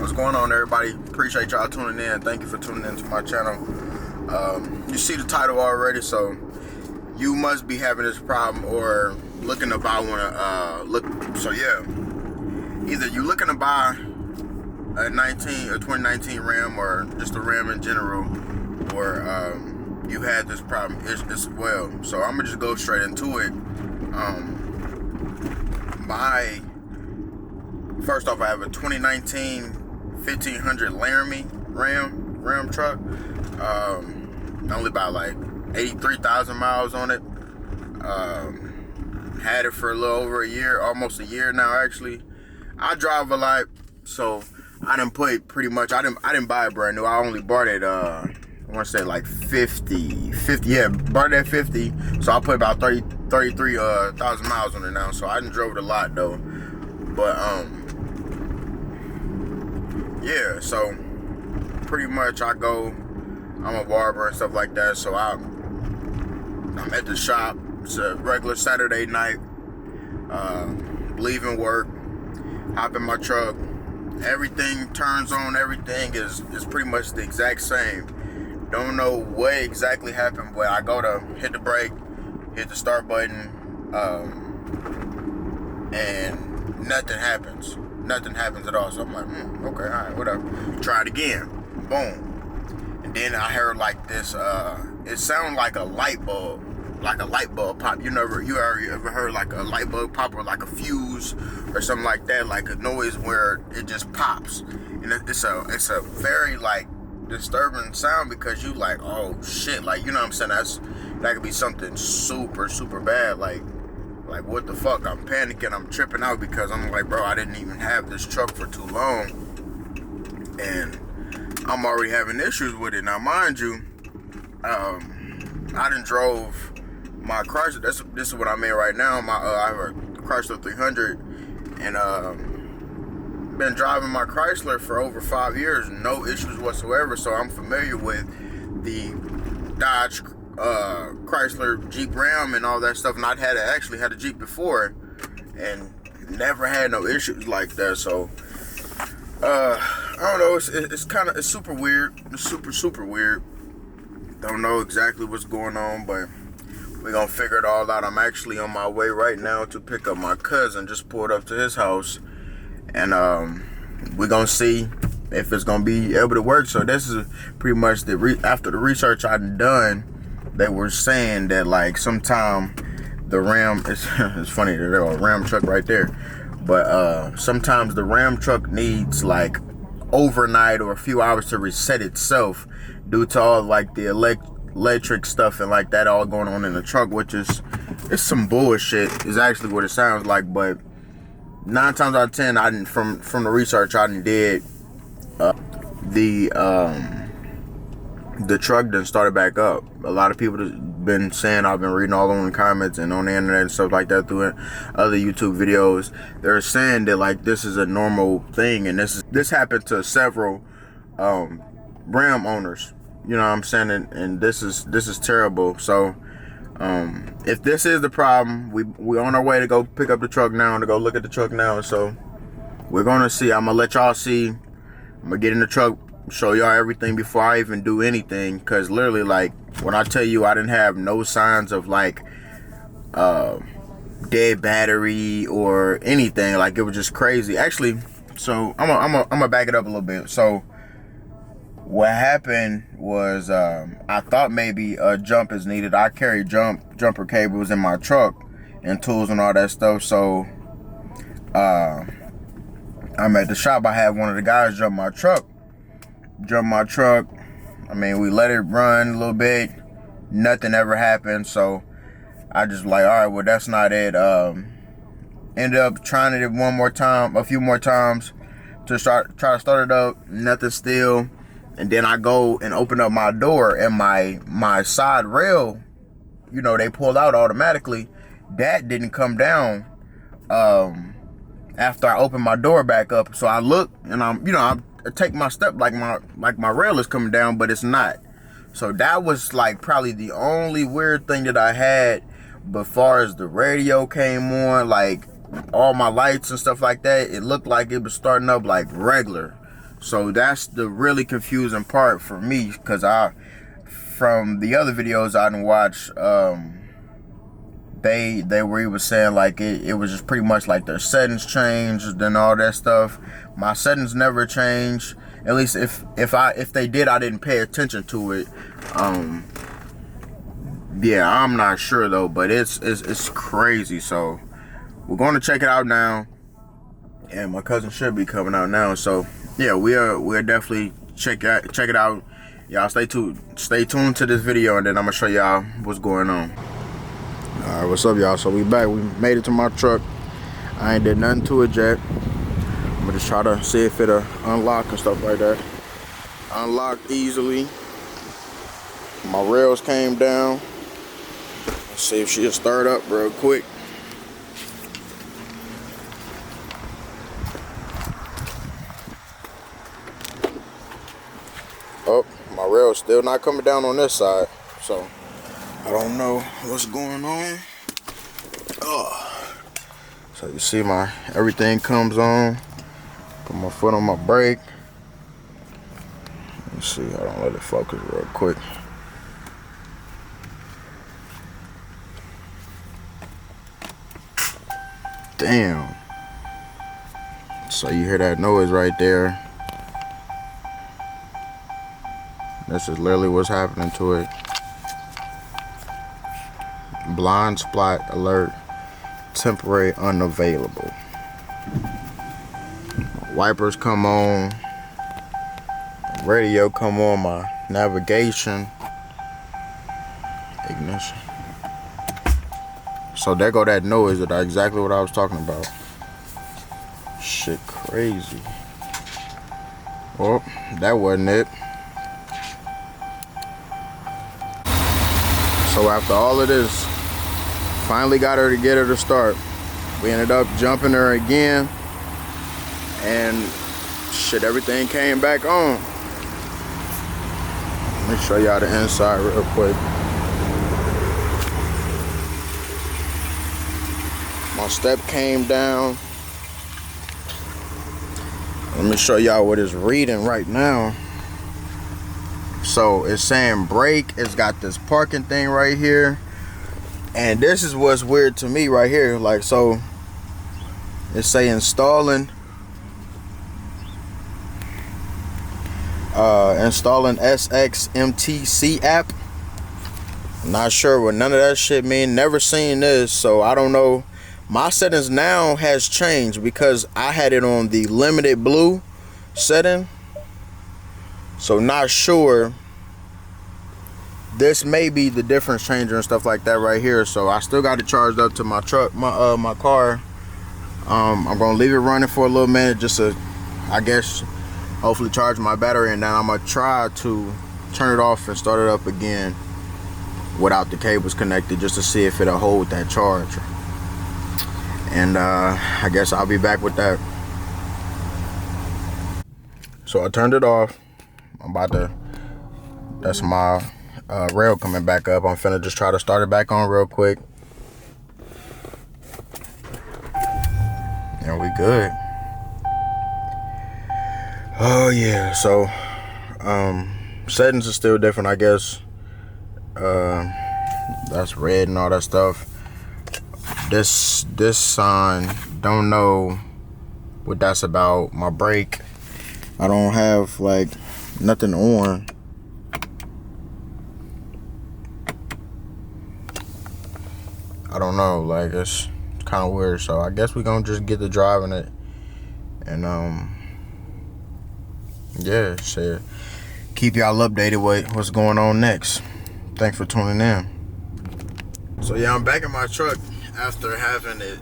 What's going on, everybody? Appreciate y'all tuning in. Thank you for tuning in to my channel. You see the title already, so you must be having this problem or looking to buy one. So yeah, either you looking to buy a 2019 Ram or just a Ram in general, or you had this problem as well. So I'm gonna just go straight into it. First off, I have a 2019 1500 Laramie Ram truck. Only about like 83,000 miles on it. Had it for a little over a year, almost a year now actually. I drive a lot, so I didn't put pretty much. I didn't buy it brand new. I only bought it. I want to say like 50. Yeah, bought it at 50. So I put about 33,000 miles on it now. So I didn't drove it a lot though. But yeah. So pretty much I'm a barber and stuff like that. So I'm at the shop. It's a regular Saturday night. Leaving work, hop in my truck. Everything turns on. Everything is pretty much the exact same. Don't know what exactly happened, but I go to hit the brake, hit the start button, and nothing happens. Nothing happens at all. So I'm like, okay, all right, whatever. Try it again. Boom. And then I heard like this. It sounded like a light bulb. Like a light bulb pop. You ever heard like a light bulb pop or like a fuse or something like that? Like a noise where it just pops, and it's a very like disturbing sound because you like, oh shit, like, you know what I'm saying? That could be something super bad. Like what the fuck? I'm panicking. I'm tripping out because I'm like, bro, I didn't even have this truck for too long, and I'm already having issues with it. Now, mind you, I done drove my Chrysler. This is what I'm in right now. I have a Chrysler 300, and been driving my Chrysler for over 5 years, no issues whatsoever. So I'm familiar with the Dodge, Chrysler, Jeep Ram, and all that stuff. And actually had a Jeep before, and never had no issues like that. So I don't know. It's super weird. It's super weird. Don't know exactly what's going on, but we're gonna figure it all out. I'm actually on my way right now to pick up my cousin. Just pulled up to his house, and we're gonna see if it's gonna be able to work. So this is pretty much after the research I've done. They were saying that like sometime the Ram it's funny that there's a Ram truck right there, but sometimes the Ram truck needs like overnight or a few hours to reset itself due to all like the electric stuff and like that all going on in the truck, which it's some bullshit is actually what it sounds like. But 9 times out of 10, I didn't from the research I did, the truck done started back up. A lot of people have been saying, I've been reading all over the comments and on the internet and stuff like that through other YouTube videos. They're saying that like this is a normal thing, and this happened to several Ram owners. You know what I'm saying? And this is terrible. So if this is the problem, we're on our way to go pick up the truck now, to go look at the truck now. So we're gonna see. I'm gonna let y'all see. I'm gonna get in the truck, show y'all everything before I even do anything. Cause literally, like, when I tell you I didn't have no signs of like dead battery or anything, like it was just crazy. Actually, so I'm gonna back it up a little bit. So what happened was I thought maybe a jump is needed. I carry jumper cables in my truck and tools and all that stuff. So I'm at the shop. I had one of the guys jump my truck. I mean, we let it run a little bit. Nothing ever happened. So I just like, all right, well, that's not it. Ended up trying it a few more times to try to start it up. Nothing still. And then I go and open up my door, and my side rail, you know, they pull out automatically. That didn't come down after I opened my door back up. So I look, and I take my step like my rail is coming down, but it's not. So that was like probably the only weird thing that I had. But far as the radio came on, like all my lights and stuff like that, it looked like it was starting up like regular. So that's the really confusing part for me, because from the other videos I didn't watch, they were even saying like it was just pretty much like their settings changed and all that stuff. My settings never changed. At least if they did, I didn't pay attention to it. Yeah, I'm not sure though, but it's crazy. So we're going to check it out now, and my cousin should be coming out now. So yeah, we're definitely check it out. Y'all stay tuned to this video, and then I'm gonna show y'all what's going on. Alright, what's up, y'all? So we back. We made it to my truck. I ain't did nothing to it yet. I'm gonna just try to see if it'll unlock and stuff like that. Unlocked easily. My rails came down. Let's see if she'll start up real quick. Oh, my rail's still not coming down on this side, so I don't know what's going on. Oh. So you see everything comes on. Put my foot on my brake. Let's see, I don't let it focus real quick. Damn. So you hear that noise right there. This is literally what's happening to it. Blind spot alert, temporary unavailable. Wipers come on, radio come on, my navigation, ignition. So there go that noise. That's exactly what I was talking about. Shit crazy. Well, that wasn't it. So after all of this, finally got her to get her to start. We ended up jumping her again, and shit, everything came back on. Let me show y'all the inside real quick. My step came down. Let me show y'all what it's reading right now. So it's saying brake. It's got this parking thing right here. And this is what's weird to me right here. Like, so it's saying installing SXMTC app. Not sure what none of that shit mean. Never seen this, so I don't know. My settings now has changed because I had it on the limited blue setting. So not sure. This may be the difference changer and stuff like that right here. So I still got it charged up to my truck, my car. I'm gonna leave it running for a little minute just to, I guess, hopefully charge my battery, and then I'm gonna try to turn it off and start it up again without the cables connected, just to see if it'll hold that charge. And I guess I'll be back with that. So I turned it off. I'm about to, that's my rail coming back up. I'm finna just try to start it back on real quick. And we good. Oh yeah, so settings are still different, I guess. That's red and all that stuff. This sign, don't know what that's about. My brake, I don't have like nothing on. I don't know, like it's kind of weird. So I guess we're gonna just get to driving it, and yeah, shit, keep y'all updated with what's going on next. Thanks for tuning in. So yeah, I'm back in my truck after having it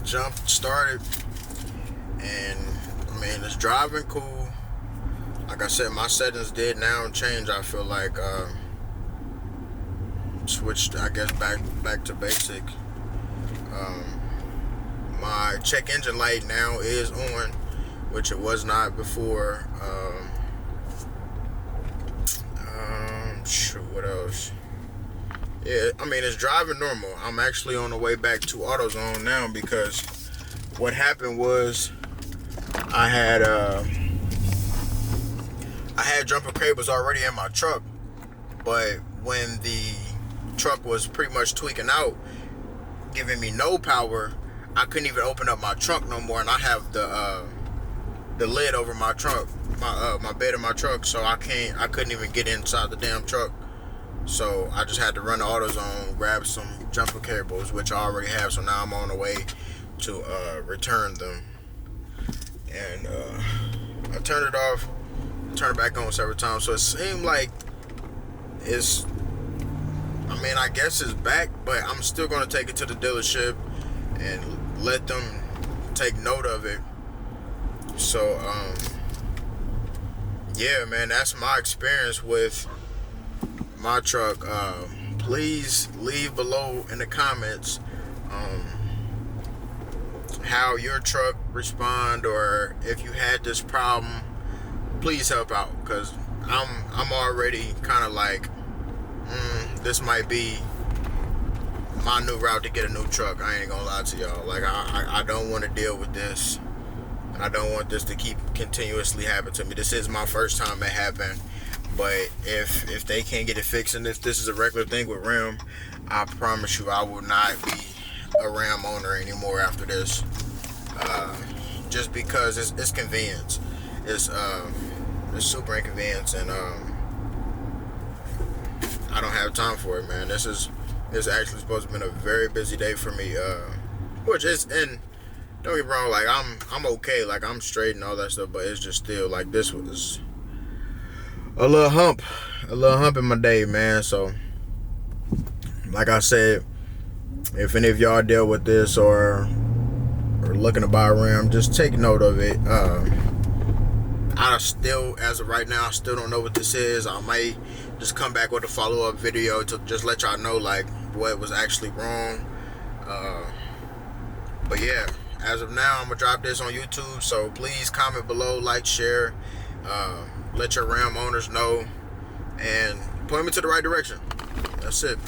jump started, and I mean, it's driving cool. Like I said, my settings did now change. I feel like switched, I guess, back to basic. My check engine light now is on, which it was not before. What else? Yeah, I mean, it's driving normal. I'm actually on the way back to AutoZone now, because what happened was I had I had jumper cables already in my truck, but when the truck was pretty much tweaking out, giving me no power, I couldn't even open up my trunk no more, and I have the lid over my trunk, my bed in my truck, so I couldn't even get inside the damn truck. So I just had to run the AutoZone, grab some jumper cables, which I already have. So now I'm on the way to return them, and I turned it off, turned it back on several times. So it seemed like it's, I mean, I guess it's back, but I'm still gonna take it to the dealership and let them take note of it. So yeah, man, that's my experience with my truck. Please leave below in the comments how your truck respond, or if you had this problem, please help out, because I'm already kind of like, this might be my new route to get a new truck. I ain't gonna lie to y'all. Like, I don't want to deal with this. I don't want this to keep continuously happening to me. This is my first time it happened. But if they can't get it fixed, and if this is a regular thing with Ram, I promise you I will not be a Ram owner anymore after this. Just because it's convenience. It's super inconvenience, and I don't have time for it, man. This actually supposed to have been a very busy day for me. Which is, and don't get me wrong, like I'm okay, like I'm straight and all that stuff, but it's just still like this was a little hump in my day, man. So like I said, if any of y'all deal with this or looking to buy a Ram, just take note of it. I still, as of right now, I still don't know what this is. I might just come back with a follow-up video to just let y'all know like what was actually wrong. But yeah, as of now, I'm gonna drop this on YouTube, so please comment below, like, share, let your Ram owners know, and point me to the right direction. That's it.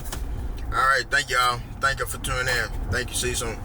All right, thank y'all. Thank you for tuning in. Thank you. See you soon.